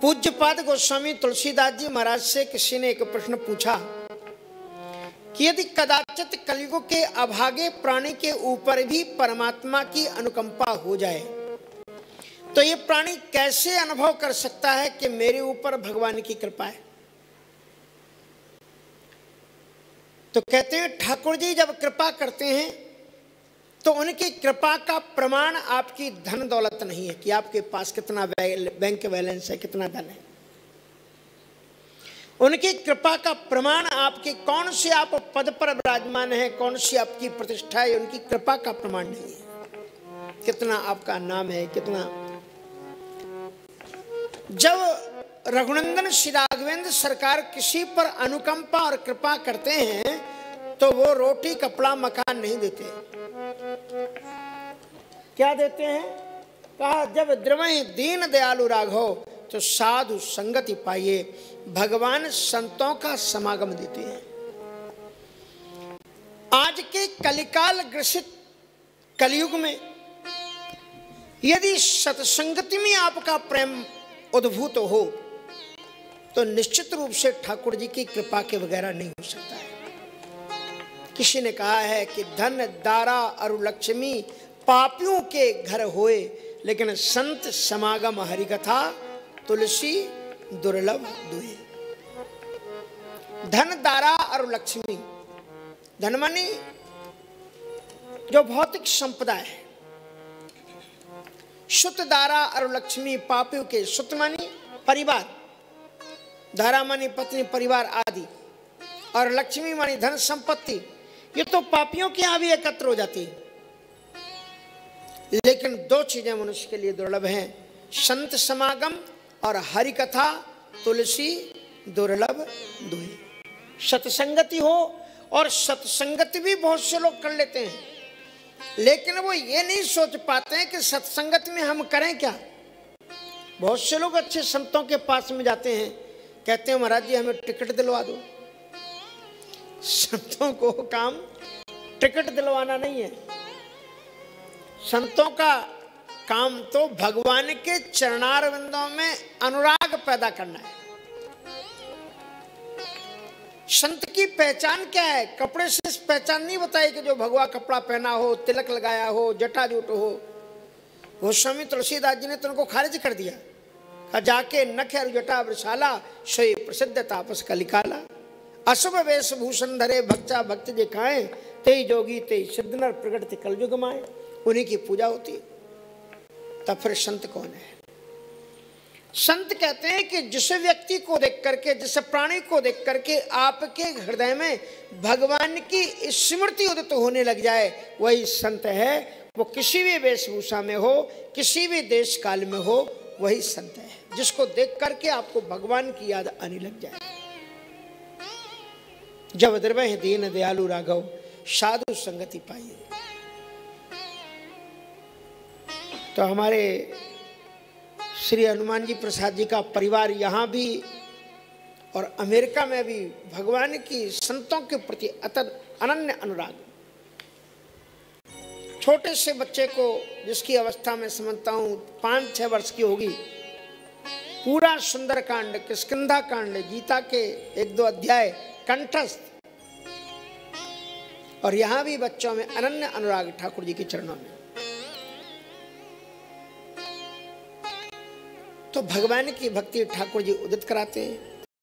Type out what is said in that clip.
पूज्यपाद गोस्वामी तुलसीदास जी महाराज से किसी ने एक प्रश्न पूछा कि यदि कदाचित कलयुग के अभागे प्राणी के ऊपर भी परमात्मा की अनुकंपा हो जाए तो ये प्राणी कैसे अनुभव कर सकता है कि मेरे ऊपर भगवान की कृपा है। तो कहते हैं ठाकुर जी जब कृपा करते हैं तो उनकी कृपा का प्रमाण आपकी धन दौलत नहीं है कि आपके पास कितना बैंक बैलेंस है, कितना धन है। उनकी कृपा का प्रमाण आपके कौन से आप पद पर विराजमान है, कौन सी आपकी प्रतिष्ठा है, उनकी कृपा का प्रमाण नहीं है। कितना आपका नाम है, कितना। जब रघुनंदन श्री राघवेंद्र सरकार किसी पर अनुकंपा और कृपा करते हैं तो वो रोटी कपड़ा मकान नहीं देते। क्या देते हैं? कहा जब द्रवहि दीन दयालु राघव तो साधु संगति पाइए, भगवान संतों का समागम देते हैं। आज के कलिकाल ग्रसित कलयुग में यदि सत्संगति में आपका प्रेम उद्भूत हो तो निश्चित रूप से ठाकुर जी की कृपा के वगैरह नहीं हो सकता है। किसी ने कहा है कि धन दारा और लक्ष्मी पापियों के घर होए, लेकिन संत समागम हरिकथा तुलसी दुर्लभ दुए। धन दारा और लक्ष्मी, धन मानी जो भौतिक संपदा है, सुत दारा और लक्ष्मी पापियों के। सुत मानी परिवार, दारा मानी पत्नी परिवार आदि, और लक्ष्मी मानी धन संपत्ति। ये तो पापियों के यहां भी एकत्र हो जाती है। लेकिन दो चीजें मनुष्य के लिए दुर्लभ हैं, संत समागम और हरि कथा तुलसी दुर्लभ दुई। सत्संगति हो, और सत्संगति भी बहुत से लोग कर लेते हैं, लेकिन वो ये नहीं सोच पाते हैं कि सत्संगत में हम करें क्या। बहुत से लोग अच्छे संतों के पास में जाते हैं, कहते हैं महाराज जी हमें टिकट दिलवा दो। संतों को काम टिकट दिलवाना नहीं है। संतों का काम तो भगवान के चरणारविंदों में अनुराग पैदा करना है। संत की पहचान क्या है? कपड़े से पहचान नहीं बताई कि जो भगवा कपड़ा पहना हो, तिलक लगाया हो, जटाजूट हो। गोस्वामी तुलसीदास जी ने तो उनको खारिज कर दिया। जाके नख जटा वृषाला सोई प्रसिद्ध तापस कलिकाला। अशुभ वेशभूषण धरे भक्चा भक्त जे खाए, तेई जोगी तेई सिद्ध नर प्रगट थे कलयुग माए। उन्हीं की पूजा होती है। तब फिर संत कौन है? संत कहते हैं कि जिस व्यक्ति को देख करके, जिस प्राणी को देख करके आपके हृदय में भगवान की स्मृति उदित होने लग जाए, वही संत है। वो किसी भी वेशभूषा में हो, किसी भी देश काल में हो, वही संत है। जिसको देख करके आपको भगवान की याद आने लग जाए। जब द्रवहि दीन दयालु राघव साधु संगति पाइए। तो हमारे श्री हनुमान जी प्रसाद जी का परिवार यहाँ भी और अमेरिका में भी भगवान की संतों के प्रति अनन्य अनुराग। छोटे से बच्चे को, जिसकी अवस्था में समझता हूँ 5-6 वर्ष की होगी, पूरा सुंदरकांड, किष्किंधा कांड, गीता के 1-2 अध्याय कंठस्थ। और यहाँ भी बच्चों में अनन्य अनुराग ठाकुर जी के चरणों में। तो भगवान की भक्ति ठाकुर जी उदित कराते हैं।